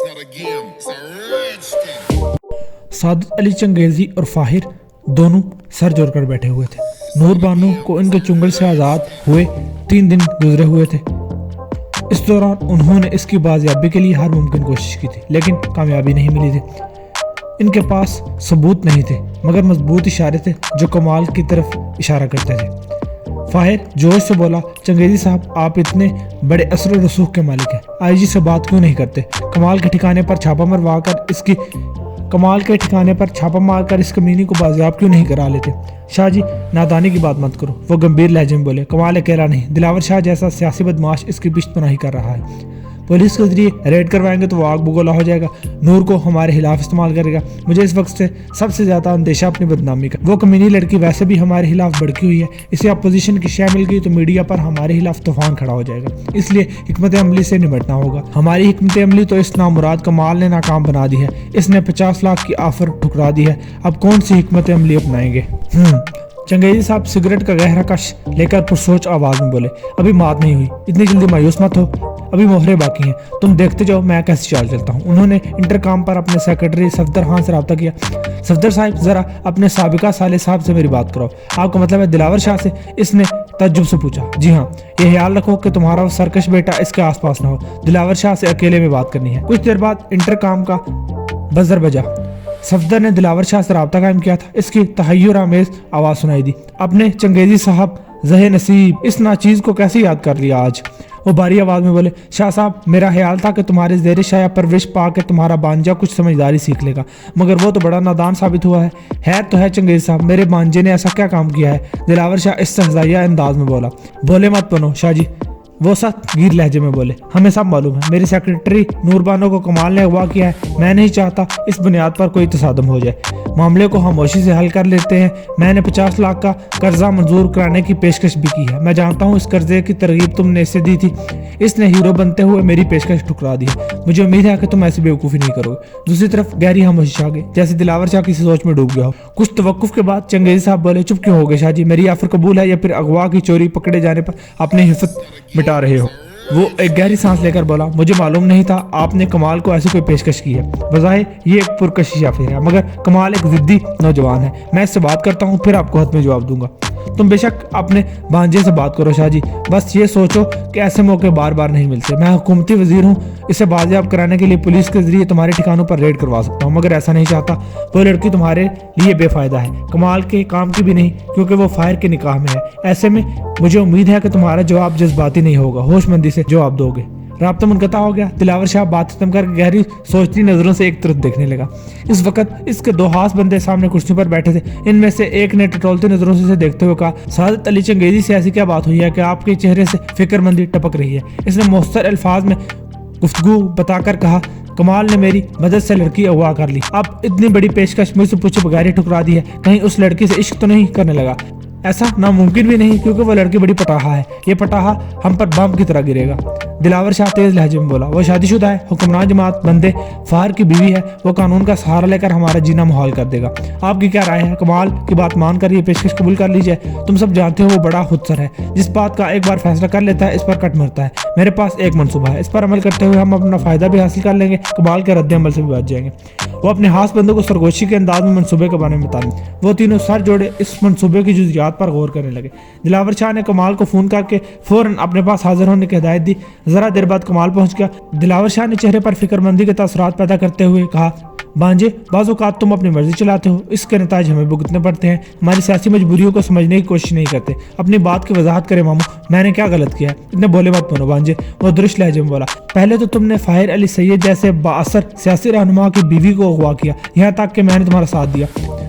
not a game, it's a rich thing. Saadat Ali changezi और फाहिर दोनों sir जोड़कर बैठे हुए थे। नूर बानो को इनके चुंगल से आज़ाद हुए 3 दिन गुजरे हुए थे। इस दौरान उन्होंने इसकी बाजियाबी के लिए हर मुमकिन कोशिश की थी, लेकिन कामयाबी नहीं मिली थी। इनके पास सबूत नहीं थे, मगर मजबूत इशारे थे जो कमाल की तरफ इशारा करते थे। फाहिर जोश से बोला, चंगेजी साहब, आप इतने बड़े असर रसूख के मालिक हैं, आईजी से बात क्यों नहीं करते? कमाल के ठिकाने पर छापा मारकर इस कमीनी को बाजियाब क्यों नहीं करा लेते? शाह जी, नादानी की बात मत करो, वो गंभीर लहजे में बोले। कमाल अकेला नहीं, दिलावर शाह जैसा सियासी बदमाश इसकी पिश्तपनाही कर रहा है। पुलिस के जरिए रेड करवाएंगे तो वो आग बगोला हो जाएगा, नूर को हमारे खिलाफ इस्तेमाल करेगा। मुझे इस वक्त से सबसे ज्यादा अंदेशा अपनी बदनामी का। वो कमीनी लड़की वैसे भी हमारे खिलाफ भड़की हुई है, इसे अपोजिशन की शय मिल गई तो मीडिया पर हमारे खिलाफ तूफान खड़ा हो जाएगा। इसलिए हिकमत अमली से निपटना होगा। हमारी हिकमत अमली तो इस नामुराद कमाल ने नाकाम बना दी है, इसने 50 लाख की ऑफर ठुकरा दी है। अब कौन सी हिकमत अमली अपनाएंगे? चंगेजी साहब सिगरेट का गहरा कश लेकर पुरसोच आवाज में बोले, अभी मात नहीं हुई, इतनी जल्दी मायूस मत हो, अभी मोहरे बाकी हैं, तुम देखते जाओ मैं कैसे चाल चलता हूँ। उन्होंने इंटरकॉम पर अपने सेक्रेटरी सफदर खान से रब्ता किया। सफदर साहब, जरा अपने साबिका साले साहब से मेरी बात कराओ। आपका मतलब है दिलावर शाह से? इसने तज्जुब से पूछा। जी हाँ, ये ख्याल रखो कि तुम्हारा वो सरकश बेटा इसके आसपास ना हो। दिलावर शाह से अकेले में बात करनी है। कुछ देर बाद इंटरकॉम का बजर बजा। सफदर ने दिलावर शाह से राब्ता कायम किया था। इसकी तहय्युर आमेज आवाज सुनाई दी, अपने चंगेजी साहब ज़हे नसीब, इस नाचीज को कैसे याद कर लिया आज? वो भारी आवाज में बोले, शाह साहब, मेरा ख्याल था कि तुम्हारे ज़ेर शाया परवरिश पा के तुम्हारा बांजा कुछ समझदारी सीख लेगा, मगर वो तो बड़ा नादान साबित हुआ है तो है चंगेज साहब, मेरे बांजे ने ऐसा क्या काम किया है? दिलावर शाह इस्तहज़ाइया अंदाज में बोला। बोले मत बनो शाह जी, वो सख्त गीर लहजे में बोले, हमें सब मालूम है, मेरी सेक्रेटरी नूर बानो को कमाल ने अगवा किया है। मैं नहीं चाहता इस बुनियाद पर कोई तसादम हो जाए। मामले को खामोशी से हल कर लेते हैं। मैंने 50 लाख का कर्जा मंजूर कराने की पेशकश भी की है। मैं जानता हूँ इस कर्जे की तरगीब तुमने इससे दी थी, इसने हीरो बनते हुए मेरी पेशकश ठुकरा दी है। मुझे उम्मीद है कि तुम ऐसी बेवकूफ़ी नहीं करोगे। दूसरी तरफ गहरी खामोशी छा गई, जैसे दिलावर शाह किसी सोच में डूब गया हो। कुछ तवक्कुफ के बाद चंगेजी साहब बोले, चुप क्यों हो गए शाह जी? मेरी ऑफर कबूल है या फिर अगवा की चोरी पकड़े जाने पर अपनी हिफत मिटा रहे हो? वो एक गहरी सांस लेकर बोला, मुझे मालूम नहीं था आपने कमाल को ऐसी कोई पेशकश की है। बज़ाहिर ये एक पुरकशिश ऑफर है, मगर कमाल एक जिद्दी नौजवान है। मैं इससे बात करता हूँ, फिर आपको हद में जवाब दूंगा। तुम बेशक अपने भांजे से बात करो शाह जी, बस ये सोचो कि ऐसे मौके बार बार नहीं मिलते। मैं हुकूमती वजीर हूँ, इसे बाजियाब कराने के लिए पुलिस के जरिए तुम्हारे ठिकानों पर रेड करवा सकता हूँ, मगर ऐसा नहीं चाहता। वो लड़की तुम्हारे लिए बेफायदा है, कमाल के काम की भी नहीं, क्योंकि वो फायर के निकाह में है। ऐसे में मुझे उम्मीद है कि तुम्हारा जवाब जज्बाती नहीं होगा, होशमंदी से जवाब दोगे। राब्ता मुनक़ता हो गया। दिलावर शाह बात खत्म कर गहरी सोचती नजरों से एक तरफ देखने लगा। इस वक्त इसके 2 खास बंदे सामने कुर्सी पर बैठे थे। इनमें से एक ने टटोलती नजरों से इसे देखते हुए कहा, सादत अली चंगेजी से ऐसी क्या बात हुई है कि आपके चेहरे से फिक्रमंदी टपक रही है? इसने मुख्तसर अल्फाज में गुफ्तगू बताकर कहा, कमाल ने मेरी मदद से लड़की अगवा कर ली। अब इतनी बड़ी पेशकश मुझसे पूछे बगैर ही ठुकरा दी है। कहीं उस लड़की से इश्क तो नहीं करने लगा? ऐसा नामुमकिन भी नहीं, क्योंकि वो लड़की बड़ी पटाहा है। ये पटाहा हम पर बम की तरह गिरेगा। दिलावर शाह तेज लहजे में बोला, वो शादीशुदा है, हुक्मरान जमात बंदे फार की बीवी है, वो कानून का सहारा लेकर हमारा जीना मुहाल कर देगा। आपकी क्या राय है? कमाल की बात मानकर ये पेशकश कबूल कर लीजिए। तुम सब जानते हो वो बड़ा खुदसर है, जिस बात का एक बार फैसला कर लेता है इस पर कट मरता है। मेरे पास एक मनसूबा है, इस पर अमल करते हुए हम अपना फायदा भी हासिल कर लेंगे, कमाल के रद्द अमल से भी बच जाएंगे। वो अपने हाथ बंदों को सरगोशी के अंदाज में मनसूबे के बारे में बताने। वो तीनों सर जोड़े इस मनसूबे की जुज़ियात पर गौर करने लगे। दिलावर शाह ने कमाल को फोन करके फौरन अपने पास हाजिर होने की हिदायत दी। जरा देर बाद कमाल पहुंच गया। दिलावर शाह ने चेहरे पर फिक्रमंदी के तासुरात पैदा करते हुए कहा, बांजे, बाज़ औक़ात तुम अपनी मर्जी चलाते हो, इसके नताज हमें भुगतने पड़ते हैं। हमारी सियासी मजबूरियों को समझने की कोशिश नहीं करते। अपनी बात की वजाहत करे मामू, मैंने क्या गलत किया है? इतने बोले मत बनो बांजे, वो दुरुस्त लहजे में बोला। पहले तो तुमने फाहिर अली सैयद जैसे बाअसर सियासी रहनुमा की बीवी को अगवा किया, यहाँ तक कि मैंने तुम्हारा साथ दिया।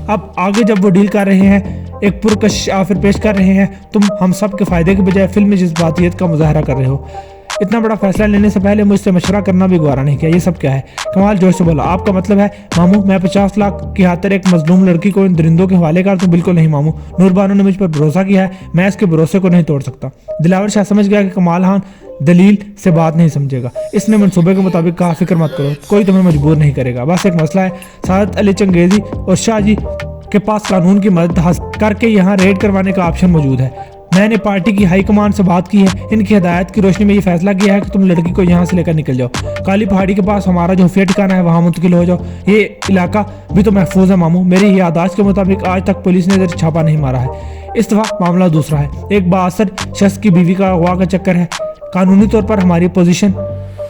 अब आगे जब वो डील कर रहे हैं, एक पुरकश ऑफर पेश कर रहे हैं, तुम हम सब के फायदे के बजाय फिल्मी जज्बातियत का मुजाहरा कर रहे हो। इतना बड़ा फैसला लेने से पहले मुझसे मशवरा करना भी गवारा नहीं किया। ये सब क्या है? कमाल जोश से बोला, आपका मतलब है मामू मैं 50 लाख की खातिर एक मजलूम लड़की को इन दरिंदों के हवाले कर दूं? बिल्कुल नहीं मामू, नूर बानो ने मुझ पर भरोसा किया है, मैं इसके भरोसे को नहीं तोड़ सकता। दिलावर शाह समझ गया कि कमाल खान दलील से बात नहीं समझेगा। इसने मनसूबे के मुताबिक कहा, फिक्र मत करो, कोई तुम्हें मजबूर नहीं करेगा, बस एक मसला है, सादत अली चंगेजी और शाह जी के पास कानून की मदद हासिल करके यहाँ रेड करवाने का ऑप्शन मौजूद है। میں نے پارٹی کی ہائی کمان سے بات کی ہے، ان کی ہدایت کی روشنی میں یہ فیصلہ کیا ہے کہ تم لڑکی کو یہاں سے لے کر نکل جاؤ، کالی پہاڑی کے پاس ہمارا جو خفیہ ٹھکانہ ہے وہاں منتقل ہو جاؤ، یہ علاقہ بھی تو محفوظ ہے ماموں۔ میری یادداشت کے مطابق آج تک پولیس نے ادھر چھاپا نہیں مارا ہے۔ اس دفعہ معاملہ دوسرا ہے، ایک بااثر شخص کی بیوی کا اغوا کا چکر ہے۔ قانونی طور پر ہماری پوزیشن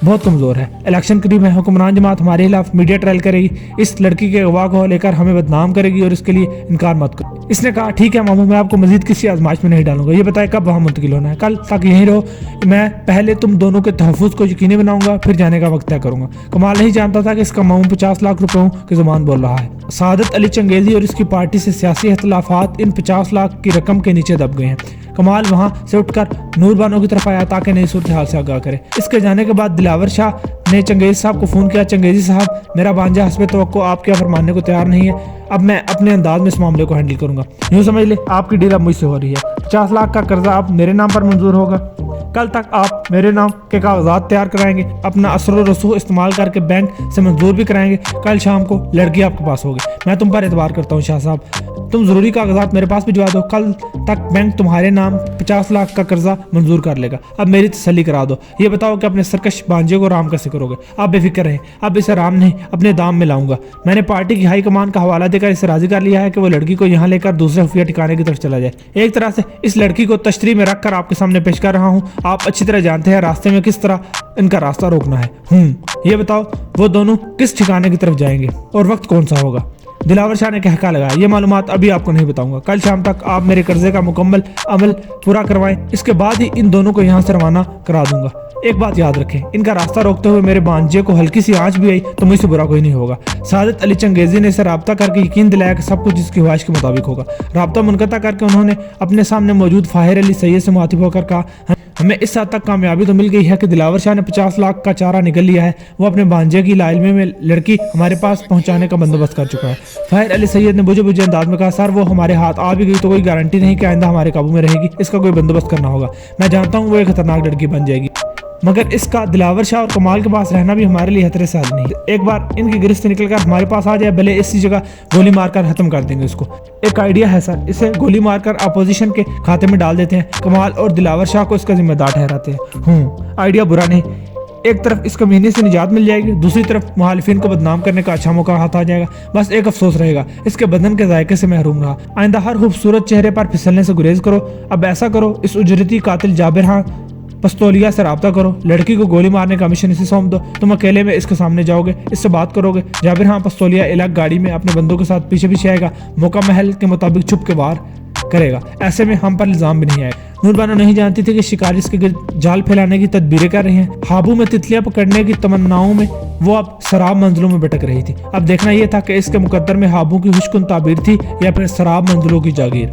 بہت کمزور ہے، الیکشن قریب ہے، حکمران جماعت ہمارے خلاف میڈیا ٹرائل کرے گی، اس لڑکی کے اغوا کو لے کر ہمیں بدنام کرے گی اور اس کے لیے انکار مت کرو۔ اس نے کہا ٹھیک ہے ماموں، میں آپ کو مزید کسی آزمائش میں نہیں ڈالوں گا، یہ بتائے کب وہاں منتقل ہونا ہے؟ کل تک یہیں رہو، میں پہلے تم دونوں کے تحفظ کو یقینی بناؤں گا، پھر جانے کا وقت طے کروں گا۔ کمال نہیں جانتا تھا کہ اس کا ماموں 50 لاکھ روپوں کی زبان بول رہا ہے۔ سعادت علی چنگیزی اور اس کی پارٹی سے سیاسی اختلافات ان 50 لاکھ کی رقم کے نیچے دب گئے ہیں۔ کمال وہاں سے اٹھ کر نور بانو کی طرف آیا تاکہ نئی صورتحال سے آگاہ کرے۔ اس کے جانے کے بعد دلاور شاہ نے چنگیزی صاحب کو فون کیا، چنگیزی صاحب میرا بانجا حسب توقع آپ کے آفر ماننے کو تیار نہیں ہے، اب میں اپنے انداز میں اس معاملے کو ہینڈل کروں گا، یوں سمجھ لے آپ کی ڈیل اب مجھ سے ہو رہی ہے، 50 لاکھ کا قرضہ اب میرے نام پر منظور ہوگا، کل تک آپ میرے نام کے کاغذات تیار کرائیں گے، اپنا اثر و رسوخ استعمال کر کے بینک سے منظور بھی کرائیں گے، کل شام کو لڑکی آپ کے پاس ہوگی، میں تم پر اعتبار کرتا ہوں شاہ صاحب، تم ضروری کاغذات میرے پاس بھجوا دو، کل تک بینک تمہارے نام 50 لاکھ کا قرضہ منظور کر لے گا، اب میری تسلی کرا دو، یہ بتاؤ کہ اپنے سرکش بانجے کو رام کیسے کرو گے؟ آپ بے فکر رہیں، اب اسے رام نہیں اپنے دام میں لاؤں گا، میں نے پارٹی کی ہائی کمان کا حوالہ دے کر اسے راضی کر لیا ہے کہ وہ لڑکی کو یہاں لے کر دوسرے خفیہ ٹھکانے کی طرف چلا جائے، ایک طرح سے اس لڑکی کو تشتری میں رکھ کر آپ کے سامنے پیش کر رہا ہوں، آپ اچھی طرح جانتے ہیں راستے میں کس طرح ان کا راستہ روکنا ہے۔ یہ بتاؤ وہ دونوں کس ٹھکانے کی طرف جائیں گے اور وقت کون سا ہوگا؟ دلاور شاہ نے کہکا لگایا، یہ معلومات ابھی آپ کو نہیں بتاؤں گا، کل شام تک آپ میرے قرضے کا مکمل عمل پورا کروائیں، اس کے بعد ہی ان دونوں کو یہاں سے روانہ کرا دوں گا۔ ایک بات یاد رکھیں، ان کا راستہ روکتے ہوئے میرے بانجے کو ہلکی سی آنچ بھی آئی تو مجھ سے برا کوئی نہیں ہوگا۔ سعادت علی چنگیزی نے اسے رابطہ کر کے یقین دلایا کہ سب کچھ اس کی خواہش کے مطابق ہوگا۔ رابطہ منقطع کر کے انہوں نے اپنے سامنے موجود فاہر علی سید سے مخاطب ہو کر کہا، ہمیں اس حد تک کامیابی تو مل گئی ہے کہ دلاور شاہ نے 50 لاکھ کا چارہ نکل لیا ہے، وہ اپنے بانجے کی لا علمی میں لڑکی ہمارے پاس پہنچانے کا بندوبست کر چکا ہے۔ فاہر علی سید نے بجھے انداز میں کہا، سر وہ ہمارے ہاتھ آ بھی گئی تو کوئی گارنٹی نہیں کہ آئندہ ہمارے قابو میں رہے گی، اس کا کوئی بندوبست کرنا ہوگا، میں جانتا ہوں وہ ایک خطرناک لڑکی بن جائے گی، مگر اس کا دلاور شاہ اور کمال کے پاس رہنا بھی ہمارے لیے خطرے سے حل نہیں، ایک بار ان کی گرفت سے نکل کر ہمارے پاس آ جائے بھلے اسی جگہ گولی مار کر ختم کر دیں گے اس کو۔ ایک آئیڈیا ہے سر، اسے گولی مار کر اپوزیشن کے کھاتے میں ڈال دیتے ہیں، کمال اور دلاور شاہ کو اس کا ذمہ دار ٹھہراتے ہیں۔ آئیڈیا برا نہیں، ایک طرف اس کمینے سے نجات مل جائے گی، دوسری طرف مخالفین کو بدنام کرنے کا اچھا موقع ہاتھ آ جائے گا، بس ایک افسوس رہے گا، اس کے بدن کے ذائقے سے محروم رہا، آئندہ ہر خوبصورت چہرے پر پھسلنے سے گریز کرو۔ اب ایسا کرو، اس اجرتی قاتل جابر خان پستولیا سے رابطہ کرو، لڑکی کو گولی مارنے کا مشن اسے سونپ دو، تم اکیلے میں اس کے سامنے جاؤ گے، اس سے بات کرو گے، جابر خان پستولیا الگ گاڑی میں اپنے بندوں کے ساتھ پیچھے پیچھے آئے گا، موقع محل کے مطابق چھپ کے وار کرے گا، ایسے میں ہم پر الزام بھی نہیں آئے گا۔ نور بانو نہیں جانتی تھی کہ شکاری اس کے گرد جال پھیلانے کی تدبیریں کر رہے ہیں، ہابو میں تتلیاں پکڑنے کی تمناؤں میں وہ اب سراب منزلوں میں بھٹک رہی تھی، اب دیکھنا یہ تھا کہ اس کے مقدر میں ہابو کی خوشکن تعبیر تھی یا پھر سراب منزلوں کی جاگیر۔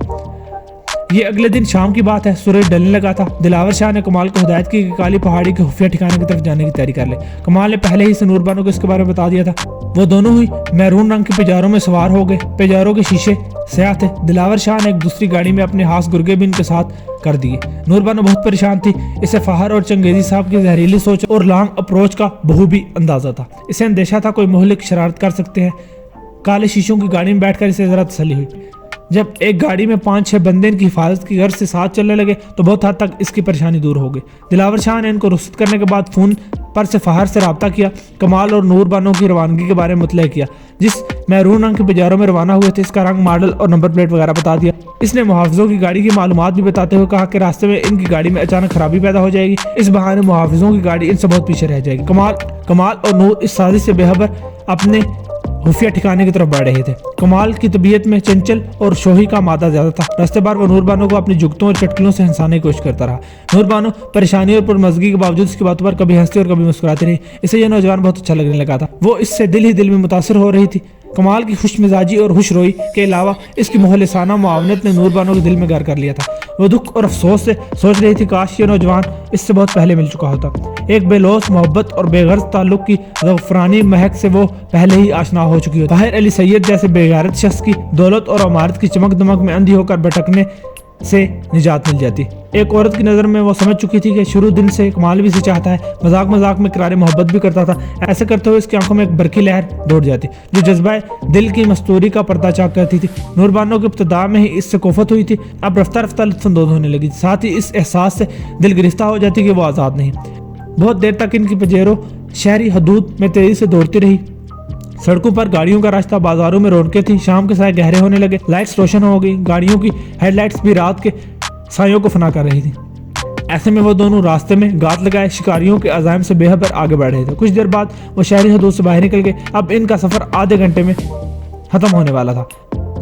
یہ اگلے دن شام کی بات ہے، سورج ڈھلنے لگا تھا، دلاور شاہ نے کمال کو ہدایت کی کہ کالی پہاڑی کے خفیہ ٹھکانے کی طرف جانے کی تیاری کر لے۔ کمال نے پہلے ہی سے نور بانو کو اس کے بارے میں بتا دیا تھا، وہ دونوں ہی میرون رنگ کے پیجاروں میں سوار ہو گئے، پیجاروں کے شیشے سیاہ تھے، دلاور شاہ نے ایک دوسری گاڑی میں اپنے ہاس گرگے بھی ان کے ساتھ کر دیے۔ نور بانو بہت پریشان تھی، اسے فہر اور چنگیزی صاحب کی زہریلی سوچ اور لانگ اپروچ کا بخوبی اندازہ تھا، اسے اندیشہ تھا کوئی مہلک شرارت کر سکتے ہیں۔ کالے شیشوں کی گاڑی میں بیٹھ کر اسے ذرا تسلی ہوئی، جب ایک گاڑی میں 5-6 بندے ان کی حفاظت کی غرض سے ساتھ چلنے لگے تو بہت حد تک اس کی پریشانی دور ہو گئی۔ دلاور شاہ نے ان کو رخصت کرنے کے بعد فون پر سے فہر سے رابطہ کیا، کمال اور نور بانو کی روانگی کے بارے میں مطلع کیا، جس میرون رنگ کے پیجاروں میں روانہ ہوئے تھے اس کا رنگ، ماڈل اور نمبر پلیٹ وغیرہ بتا دیا۔ اس نے محافظوں کی گاڑی کی معلومات بھی بتاتے ہوئے کہا کہ راستے میں ان کی گاڑی میں اچانک خرابی پیدا ہو جائے گی، اس بہانے محافظوں کی گاڑی ان سے بہت پیچھے رہ جائے گی۔ کمال اور نور اس سازش سے بے خبر اپنے خفیہ ٹھکانے کی طرف بڑھ رہے تھے۔ کمال کی طبیعت میں چنچل اور شوہی کا مادہ زیادہ تھا، راستے بھر وہ نور بانو کو اپنی جگتوں اور چٹکلوں سے ہنسانے کی کوشش کرتا رہا۔ نور بانو پریشانی اور پرمزگی کے باوجود اس کی باتوں پر کبھی ہنستی اور کبھی مسکراتی رہی، اسے یہ نوجوان بہت اچھا لگنے لگا تھا، وہ اس سے دل ہی دل میں متاثر ہو رہی تھی۔ کمال کی خوش مزاجی اور خوش روئی کے علاوہ اس کی مخلصانہ معاونت نے نور بانو کے دل میں گھر کر لیا تھا، وہ دکھ اور افسوس سے سوچ رہی تھی کاش یہ نوجوان اس سے بہت پہلے مل چکا ہوتا، ایک بے لوث محبت اور بے غرض تعلق کی غفرانی مہک سے وہ پہلے ہی آشنا ہو چکی ہوتی۔ طاہر علی سید جیسے بے غیرت شخص کی دولت اور عمارت کی چمک دمک میں اندھی ہو کر بھٹکنے से निजात मिल जाती। एक औरत की नज़र में वो समझ चुकी थी कि शुरू दिन से कमाल भी इसे चाहता है, मजाक मजाक में करारे मोहब्बत भी करता था। ऐसे करते हुए इसकी आंखों में एक बरकी लहर दौड़ जाती जो जज्बा दिल की मस्तूरी का पर्दा चाक करती थी। नूरबानो की इब्तिदा में ही इससे कोफत हुई थी, अब रफ्ता रफ्ता लुत्फानंदोज होने लगी। साथ ही इस एहसास से दिल गिरफ्तार हो जाती कि वो आज़ाद नहीं। बहुत देर तक इनकी पजेरो शहरी हदूद में तेजी से दौड़ती रही। सड़कों पर गाड़ियों का रास्ता, बाजारों में रौनकें थी। शाम के साए गहरे होने लगे, लाइट्स रोशन हो गई, गाड़ियों की हेडलाइट्स भी रात के सायों को फना कर रही थी। ऐसे में वो दोनों रास्ते में गात लगाए शिकारियों के अज़ाइम से बेखबर आगे बढ़ रहे थे। कुछ देर बाद वो शहरी हदूद से बाहर निकल गए। अब इनका सफर आधे घंटे में खत्म होने वाला था।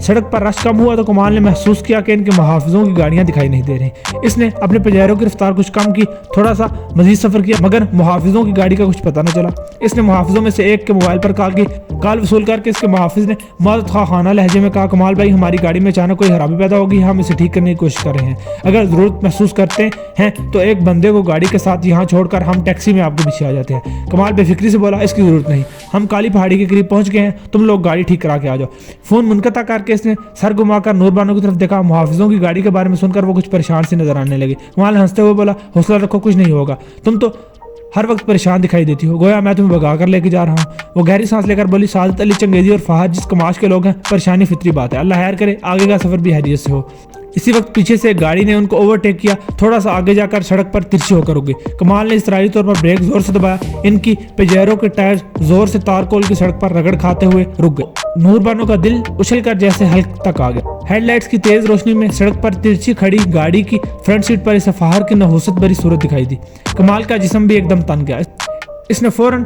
सड़क पर रश कम हुआ तो कमाल ने महसूस किया कि इनके मुहाफिजों की गाड़ियां दिखाई नहीं दे रही। इसने अपने पजेरों की रफ्तार कुछ कम की, थोड़ा सा मजीद सफर किया, मगर मुहाफिजों की गाड़ी का कुछ पता न चला। इसने मुहाफिजों में से एक के मोबाइल पर कॉल की। कॉल वसूल करके इसके मुहाफिज ने मदद खाना लहजे में कहा, कमाल भाई, हमारी गाड़ी में अचानक कोई खराबी पैदा होगी, हम इसे ठीक करने की कोशिश कर रहे हैं। अगर जरूरत महसूस करते हैं तो एक बंदे को गाड़ी के साथ यहाँ छोड़कर हम टैक्सी में आपके पीछे आ जाते हैं। कमाल बेफिक्री से बोला, इसकी जरूरत नहीं, हम काली पहाड़ी के करीब पहुंच गए हैं, तुम लोग गाड़ी ठीक करा के आ जाओ। फोन मुनक़ता करके इसने सर घुमाकर नूरबानो की तरफ देखा। मुहाफिजों की गाड़ी के बारे में सुनकर वो कुछ परेशान से नजर आने लगे। कमाल हंसते हुए बोला, हौसला रखो, कुछ नहीं होगा, तुम तो हर वक्त परेशान दिखाई देती हो, गोया मैं तुम्हें भगा कर लेके जा रहा हूँ। वो गहरी सांस लेकर बोली, सादत अली चंगेजी और फहद जिस कमाश के लोग हैं, परेशानी फितरी बात है, अल्लाह खैर करे, आगे का सफर भी हैरियत से हो। इसी वक्त पीछे से गाड़ी ने उनको ओवरटेक किया। थोड़ा सा आगे जाकर सड़क पर तिरछी होकर रुक गई। कमाल ने इसरारी तौर पर ब्रेक जोर से दबाया। इनकी पेजेरो के टायर जोर से तारकोल की सड़क पर रगड़ खाते हुए रुक गए। नूरबानो का दिल उछलकर जैसे हल्क तक आ गया। हेडलाइट्स की तेज रोशनी में सड़क पर तिरछी खड़ी गाड़ी की फ्रंट सीट पर इसे फहर की नहुसत भरी सूरत दिखाई दी। कमाल का जिस्म भी एकदम तन गया। इसने फौरन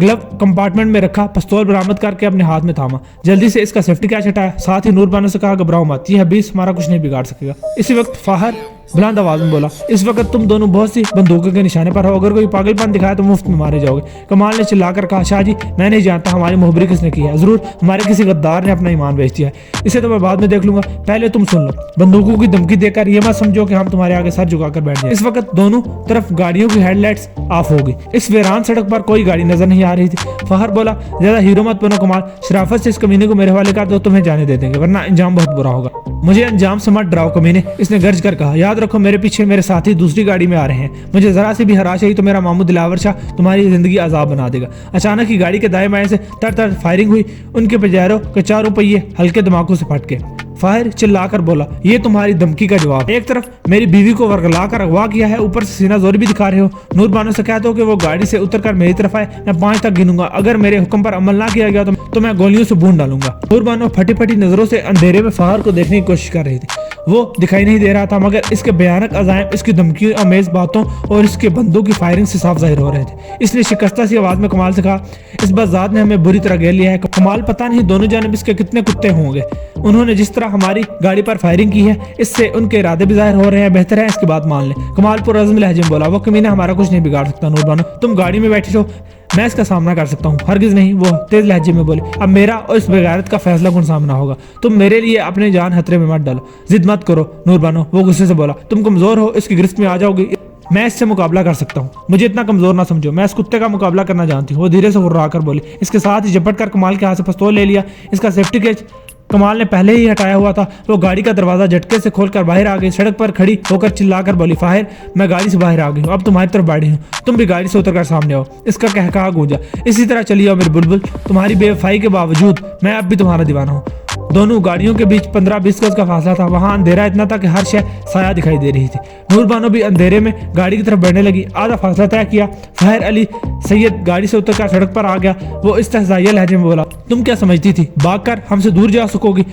ग्लव कंपार्टमेंट में रखा पिस्तौल बरामद करके अपने हाथ में थामा। जल्दी से इसका सेफ्टी कैच हटाया। साथ ही नूरबानो से कहा, घबराओ मत, ये हबीस हमारा कुछ नहीं बिगाड़ सकेगा। इसी वक्त फाहर बुलंद आवाज में बोला, इस वक्त तुम दोनों बहुत सी बंदूकों के निशाने पर हो, अगर कोई पागलपन दिखाया तो मुफ्त में मारे जाओगे। कमाल ने चिल्लाकर कहा, शाह जी, मैं नहीं जानता हमारी मुखबरी किसने की है, जरूर हमारे किसी गद्दार ने अपना ईमान बेच दिया है, इसे तो मैं बाद में देख लूंगा, पहले तुम सुन लो। बंदूकों की धमकी देकर ये मत समझो कि हम तुम्हारे आगे सर झुकाकर बैठ जाए। इस वक्त दोनों तरफ गाड़ियों की हेडलाइट्स ऑफ हो गई। इस वीरान सड़क पर कोई गाड़ी नजर नहीं आ रही थी। फहर बोला, ज्यादा हीरो मत बनो कमाल, शराफत से इस कमीने को मेरे हवाले कर दो, तुम्हें जाने दे देंगे, वरना अंजाम बहुत बुरा होगा। मुझे अंजाम से मत डराओ कमीने, इसने गर्ज कर कहा। याद रखो मेरे पीछे मेरे साथी दूसरी गाड़ी में आ रहे हैं, मुझे जरा से भी हराश आई तो मेरा मामू दिलावर शाह तुम्हारी जिंदगी अजाब बना देगा। अचानक ही गाड़ी के दाएं बाएं से तर फायरिंग हुई। उनके पजेरो के चारों पहिए हल्के धमाकों से फट गए। फाहिर चिल्लाकर बोला, ये तुम्हारी धमकी का जवाब। एक तरफ मेरी बीवी को वर्गला कर अगवा किया है, ऊपर से सीना जोर भी दिखा रहे हो। नूरबानो से कहते हो कि वो गाड़ी से उतरकर मेरी तरफ आए, मैं 5 तक गिनूंगा, अगर मेरे हुक्म पर अमल ना किया गया तो मैं गोलियों से भून डालूंगा। नूरबानो फटी फटी नजरों से अंधेरे में फाहिर को देखने की कोशिश कर रही थी। वो दिखाई नहीं दे रहा था, मगर इसके भयानक अजाइम, इसकी धमकी अमेज बातों और इसके बंदों की फायरिंग से साफ जाहिर हो रहे थे। इसने शिकस्ता सी आवाज में कमाल से कहा, इस बज़ात ने हमें बुरी तरह घेर लिया है। कमाल, पता नहीं दोनों जानिब इसके कितने कुत्ते होंगे। उन्होंने जिस तरह हमारी गाड़ी पर फायरिंग की है, इससे उनके इरादे भी जाहिर हो रहे हैं, बेहतर है इसकी बात मान ले। कमाल पुरअज़्म लहजे में बोला, वो कमीना हमारा कुछ नहीं बिगाड़ सकता। नूरबानो, तुम गाड़ी में बैठी रहो, मैं इसका सामना कर सकता हूँ। हरगिज नहीं, वो तेज लहजे में बोले, अब मेरा और इस बेगैरत का फैसला कौन सामना होगा, तुम मेरे लिए अपनी जान खतरे में मत डालो, जिद मत करो। नूरबानो, वो गुस्से से बोला, तुम कमजोर हो, इसकी गिरफ्त में आ जाओगी, मैं इससे मुकाबला कर सकता हूँ, मुझे इतना कमजोर ना समझो, मैं इस कुत्ते का मुकाबला करना जानती हूँ। वो धीरे से हुर्रा कर बोली। इसके साथ ही झपट कर कमाल के हाथ से पिस्तौल ले लिया। इसका सेफ्टी केस कमाल ने पहले ही हटाया हुआ था। वो गाड़ी का दरवाजा झटके से खोलकर बाहर आ गई। सड़क पर खड़ी होकर चिल्लाकर बोली, फाहिर, मैं गाड़ी से बाहर आ गई हूँ, अब तुम्हारी तरफ बढ़ी हूँ, तुम भी गाड़ी से उतरकर सामने आओ। इसका कहकहा गूंजा। इसी तरह चली आओ मेरी बुलबुल, तुम्हारी बेवफाई के बावजूद मैं अब भी तुम्हारा दीवाना हूँ। दोनों गाड़ियों के बीच 15-20 गज का फासला था। वहां अंधेरा इतना था कि हर शय साया दिखाई दे रही थी। नूरबानो भी अंधेरे में गाड़ी की तरफ बढ़ने लगी। आधा फासला तय किया, फाहिर अली सैयद गाड़ी से उतरकर सड़क पर आ गया। वो इस्तेहज़ाइया लहजे में बोला, तुम क्या समझती थी भागकर हमसे दूर जा सकोगी?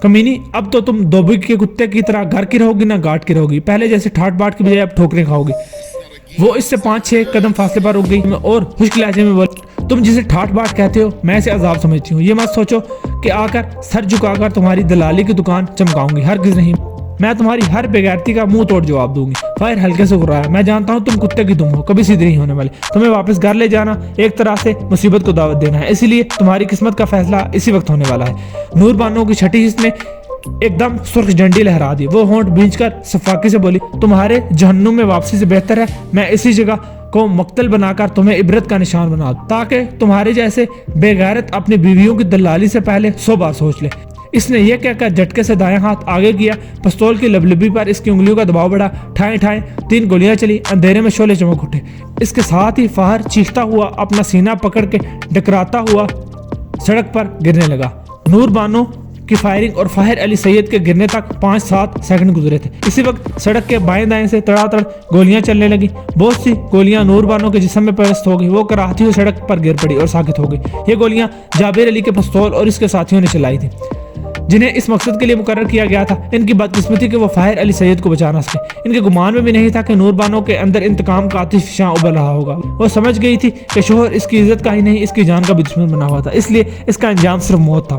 कमीनी, अब तो तुम धोबी के कुत्ते की तरह घर की रहोगी ना घाट की रहोगी, पहले जैसे ठाट बाट की बजाय अब ठोकरें खाओगी। वो इससे 5-6 कदम फासले पर रुक गई और खुश्क लहजे में बोली, तुम जिसे ठाट बाट कहते हो मैं इसे अजाब समझती हूँ। ये मत सोचो कि आकर सर झुकाकर तुम्हारी दलाली की दुकान चमकाऊंगी, हरगिज नहीं, मैं तुम्हारी हर बेगैरती का मुंह तोड़ जवाब दूंगी। फाहिर हल्के से गुर्राया, मैं जानता हूँ तुम कुत्ते की दुम हो, कभी सीधे नहीं होने वाले, तुम्हें वापस घर ले जाना एक तरह से मुसीबत को दावत देना है, इसीलिए तुम्हारी किस्मत का फैसला इसी वक्त होने वाला है। नूरबानो की छठी हिस्स ने एकदम सुर्ख झंडी लहरा दी। वो होंठ भींचकर सफाकी से बोली, तुम्हारे जहन्नुम में वापसी से बेहतर है मैं इसी जगह को मक्तल बनाकर तुम्हें इबरत का निशान बना दूं, ताकि तुम्हारे जैसे बेगैरत अपनी बीवियों की दलाली से पहले 100 बार सोच ले। اس نے یہ کہہ کر جھٹکے سے دایاں ہاتھ آگے کیا، پستول کی لبلبی پر اس کی انگلیوں کا دباؤ بڑھا، ٹھائیں ٹھائیں 3 گولیاں چلی، اندھیرے میں شعلے چمک اٹھے۔ اس کے ساتھ ہی فہر چیختا ہوا اپنا سینہ پکڑ کے ڈکراتا ہوا سڑک پر گرنے لگا۔ نور بانو کی فائرنگ اور فاہر علی سید کے گرنے تک 5-7 سیکنڈ گزرے تھے۔ اسی وقت سڑک کے بائیں دائیں سے تڑا تڑ گولیاں چلنے لگیں۔ بہت سی گولیاں نور بانو کے جسم میں پیوست ہو گئی، وہ کراہتی ہوئی سڑک پر گر پڑی اور ساکت ہو گئی۔ یہ گولیاں جابر علی کے پستول اور اس کے ساتھیوں نے چلائی تھیں، جنہیں اس مقصد کے لیے مقرر کیا گیا تھا۔ ان کی بدقسمتی کہ وہ فاہر علی سید کو بچا نہ سکے۔ ان کے گمان میں بھی نہیں تھا کہ نور بانو کے اندر انتقام کا آتش فشاں ابل رہا ہوگا۔ وہ سمجھ گئی تھی کہ شوہر اس کی عزت کا ہی نہیں، اس کی جان کا بھی دشمن بنا ہوا تھا، اس لیے اس کا انجام صرف موت تھا۔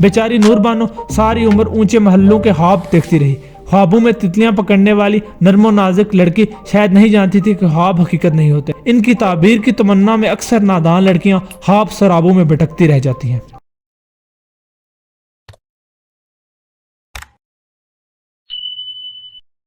بیچاری نور بانو ساری عمر اونچے محلوں کے خواب دیکھتی رہی۔ خوابوں میں تتلیاں پکڑنے والی نرم و نازک لڑکی شاید نہیں جانتی تھی کہ خواب حقیقت نہیں ہوتے۔ ان کی تعبیر کی تمنا میں اکثر نادان لڑکیاں خواب سرابوں میں بھٹکتی رہ جاتی ہیں۔